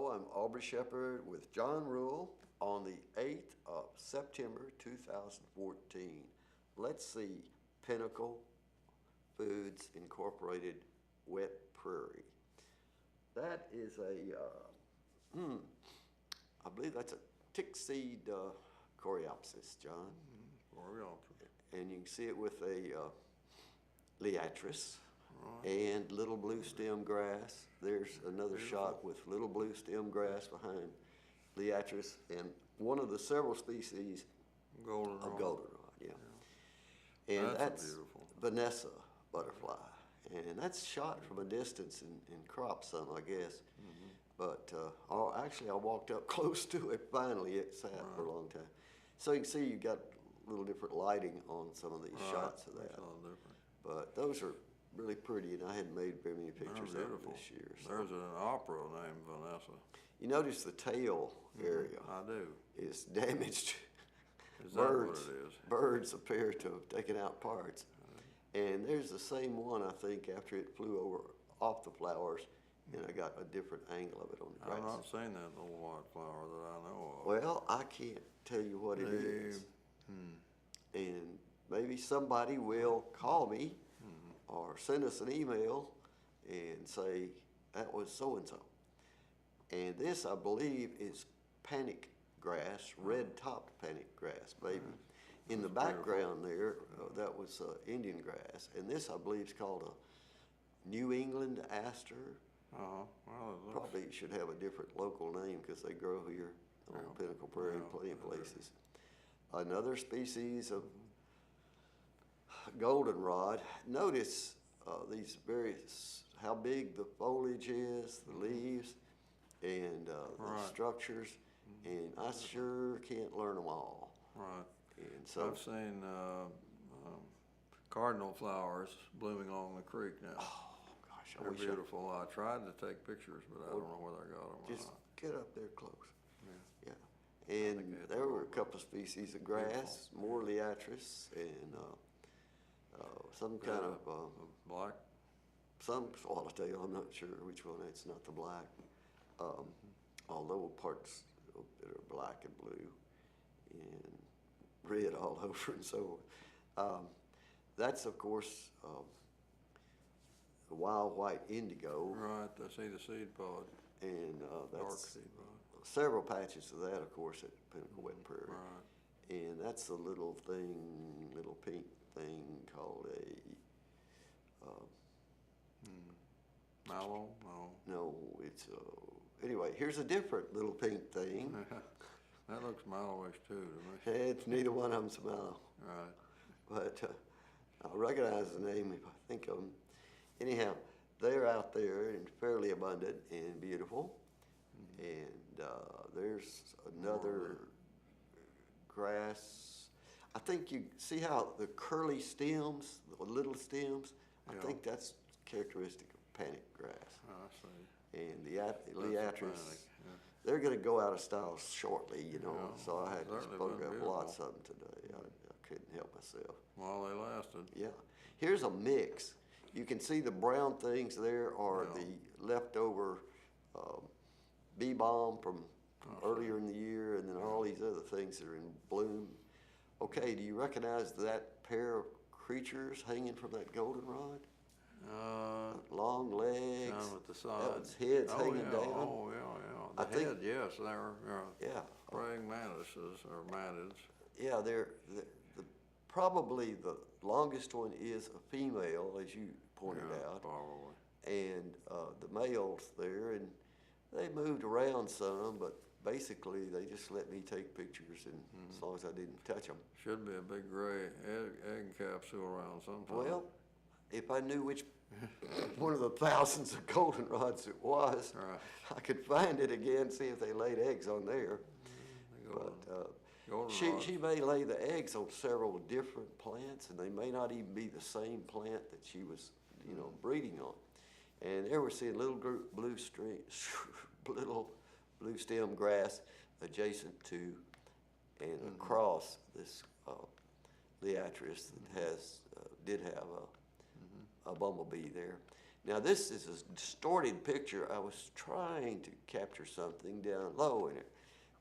Hello, I'm Aubrey Shepherd with John Rule on the 8th of September 2014. Let's see, Pinnacle Foods Incorporated Wet Prairie. That is I believe that's a tick seed coreopsis, John. Coreopsis. And you can see it with a liatris. Right. And little blue stem grass. There's another shot with little blue stem grass behind liatris and one of the several species of goldenrod. Yeah. And that's beautiful. Vanessa butterfly. And that's shot from a distance in crop some, I guess. Mm-hmm. But actually, I walked up close to it. Finally, it sat for a long time. So you can see you got a little different lighting on some of these shots of that. That's a little different. But those are really pretty, and I hadn't made very many pictures of them this year. So. There's an opera named Vanessa. You notice the tail area I do. is damaged. Is that what it is? Birds appear to have taken out parts. And there's the same one, I think, after it flew off the flowers, and I got a different angle of it on the grass. I've not seen that little white flower that I know of. Well, I can't tell you what it is. And maybe somebody will call me or send us an email and say, that was so-and-so. And this, I believe, is panic grass, red-topped panic grass, baby. In the background there, that was Indian grass. And this, I believe, is called a New England aster. Well, Probably should have a different local name because they grow here on Pinnacle Prairie and plenty of places. Another species of goldenrod. Notice these various, how big the foliage is, the leaves, and the structures, and I sure can't learn them all. Right. And so I've seen cardinal flowers blooming along the creek now. Oh gosh, they're beautiful. I tried to take pictures, but I don't know whether I got them or just not. get up there close. Yeah. And there were a couple of species of grass, more liatris, and some kind of black. Some swallowtail. I'm not sure which one. It's not the black. Although parts that are black and blue and red all over and so on. That's, of course, the wild white indigo. Right, I see the seed pod. And Dark that's seed pod. several patches of that, of course, at Pinnacle Wet Prairie. Right. And that's the little pink thing called a mallow? No. No, it's anyway, here's a different little pink thing. That looks mallowish too to me. It's neither one of them's mallow. Right. But I'll recognize the name if I think of them. Anyhow, they're out there and fairly abundant and beautiful. And there's another grass. I think you see how the curly stems, the little stems, I think that's characteristic of panic grass. I see. And the liatris, they're going to go out of style shortly, you know, so I had to photograph lots of them today. I couldn't help myself. While they lasted. Yeah. Here's a mix. You can see the brown things there are the leftover bee balm from earlier in the year, and then all these other things that are in bloom. Okay, do you recognize that pair of creatures hanging from that goldenrod? Long legs. Down with the sides. That was heads hanging down. Oh, yeah. The head, yes, they're praying mantises or mantids. Yeah, they're probably the longest one is a female, as you pointed out. Probably. And the males there, and they moved around some, but basically they just let me take pictures, and as long as I didn't touch them. Should be a big gray egg capsule around sometime. Well, if I knew which one of the thousands of goldenrods it was, I could find it again, see if they laid eggs on there. But she may lay the eggs on several different plants, and they may not even be the same plant that she was, breeding on. And there we're seeing little blue stem grass adjacent to and across this liatris that did have a bumblebee there. Now this is a distorted picture. I was trying to capture something down low in it.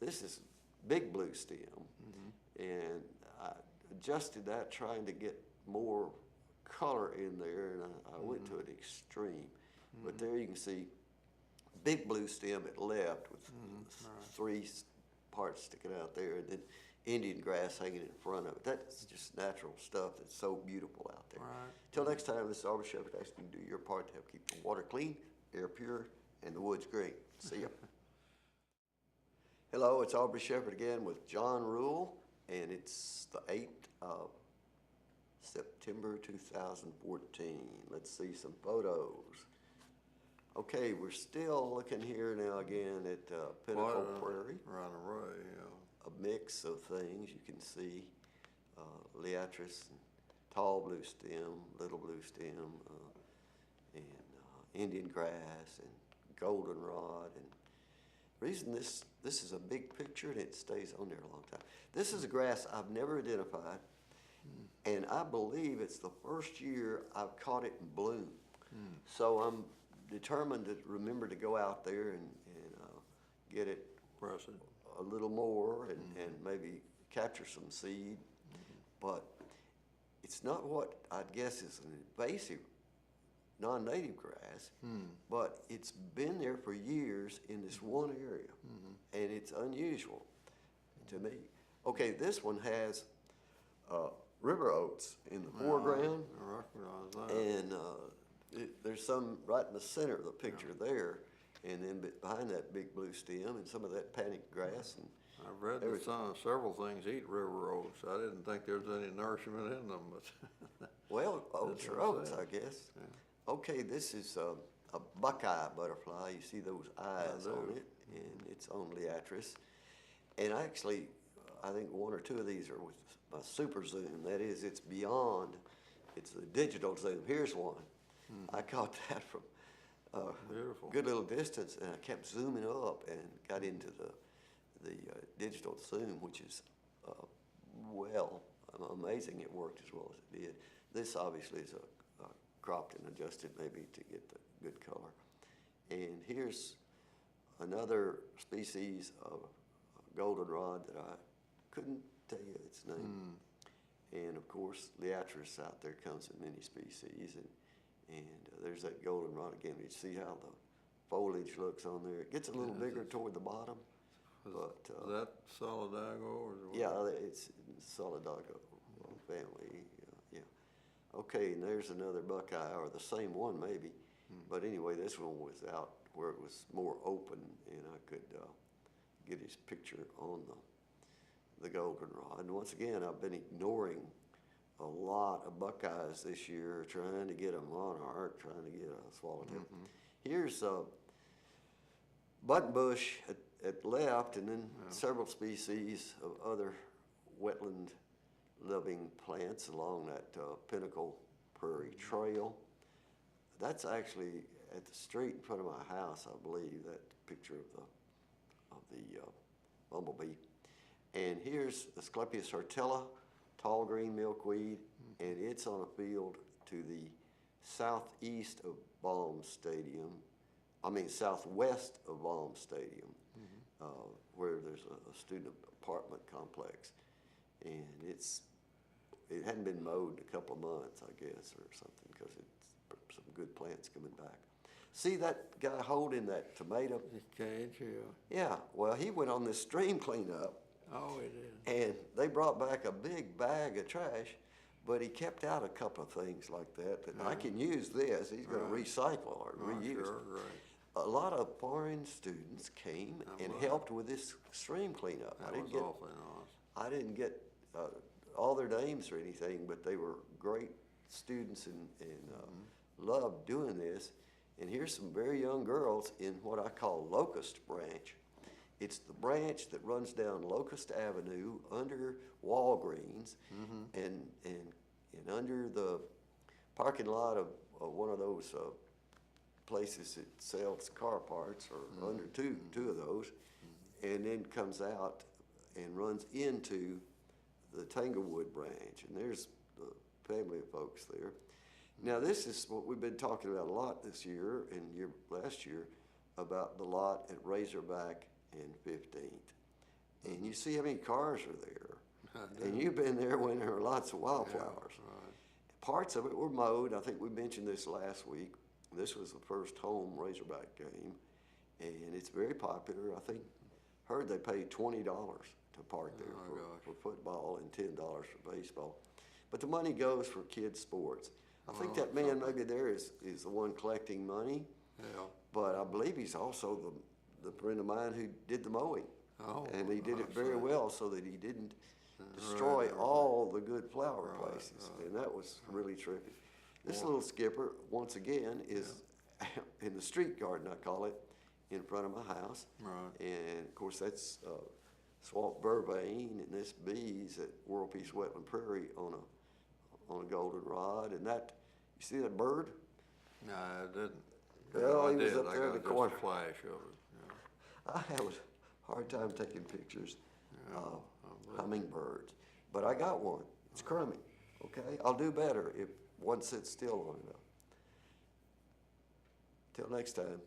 This is big blue stem, and I adjusted that trying to get more color in there, and I went to an extreme. But there you can see big blue stem at left with three parts sticking out there, and then Indian grass hanging in front of it. That's just natural stuff that's so beautiful out there. Right. Till next time, this is Aubrey Shepherd asking you to do your part to help keep the water clean, air pure, and the woods green. See ya. Hello, it's Aubrey Shepherd again with John Rule, and it's the 8th of September 2014. Let's see some photos. Okay, we're still looking here now again at Pinnacle Prairie. Right away, yeah. A mix of things. You can see liatris, and tall blue stem, little blue stem, and Indian grass, and goldenrod. And the reason this is a big picture and it stays on there a long time. This is a grass I've never identified, and I believe it's the first year I've caught it in bloom. So I'm determined to remember to go out there and get it a little more and maybe capture some seed. But it's not what I'd guess is an invasive non-native grass, but it's been there for years in this one area, and it's unusual to me. Okay, this one has river oats in the foreground, I recognize that. and there's some right in the center of the picture there, and then behind that big blue stem and some of that panic grass. And I've read that several things eat river oats. I didn't think there was any nourishment in them, but well, oats are oats, I guess. Yeah. Okay, this is a buckeye butterfly. You see those eyes on it, and it's on liatris. And actually, I think one or two of these are with my super zoom. That is, it's beyond. It's a digital zoom. Here's one. I caught that from beautiful. Good little distance, and I kept zooming up and got into the digital zoom, which is amazing. It worked as well as it did. This obviously is a cropped and adjusted maybe to get the good color. And here's another species of goldenrod that I couldn't tell you its name. And of course, liatris out there comes in many species, and there's that goldenrod again. You see how the foliage looks on there. It gets a little bigger toward the bottom. But is that Solidago or what? Yeah, it's Solidago family. Yeah. Okay, and there's another buckeye, or the same one maybe. But anyway, this one was out where it was more open, and I could get his picture on the goldenrod. And once again, I've been ignoring a lot of buckeyes this year, trying to get a monarch, trying to get a swallowtail. Here's a buttonbush at left, and then several species of other wetland-loving plants along that Pinnacle Prairie Trail. That's actually at the street in front of my house, I believe, that picture of the bumblebee. And here's Asclepias hortella, tall green milkweed, and it's on a field to the southeast of Baum Stadium. I mean, southwest of Baum Stadium, where there's a student apartment complex. And it hadn't been mowed in a couple of months, I guess, or something, because it's some good plants coming back. See that guy holding that tomato? His cage, yeah. Yeah, well, he went on this stream cleanup. Oh, he did. And they brought back a big bag of trash, but he kept out a couple of things like that I can use this. He's going to recycle or reuse. Sure, right. A lot of foreign students came and helped with this stream cleanup. That was awfully nice. I didn't get all their names or anything, but they were great students and loved doing this. And here's some very young girls in what I call Locust Branch. It's the branch that runs down Locust Avenue under Walgreens and under the parking lot of one of those places that sells car parts, or under two of those, and then comes out and runs into the Tanglewood branch. And there's the family of folks there. Now, this is what we've been talking about a lot this year and last year about the lot at Razorback and 15th. And you see how many cars are there. And you've been there when there were lots of wildflowers. Yeah, right. Parts of it were mowed. I think we mentioned this last week. This was the first home Razorback game, and it's very popular. I think, heard they paid $20 to park there for football and $10 for baseball. But the money goes for kids' sports. I think that man maybe there is the one collecting money. Yeah. But I believe he's also the friend of mine who did the mowing. Oh, and he did it very well so that he didn't destroy all the good flower places. And that was really terrific. This little skipper, once again, is in the street garden, I call it, in front of my house. Right. And of course, that's swamp vervain, and this bees at World Peace Wetland Prairie on a goldenrod. And that, you see that bird? No, I didn't. Well, he was did. up there in the corner. A flash of it. Yeah. I have a hard time taking pictures of hummingbirds, but I got one. It's crummy. Okay, I'll do better if one sits still long enough. Till next time.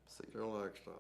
See you. Till next time.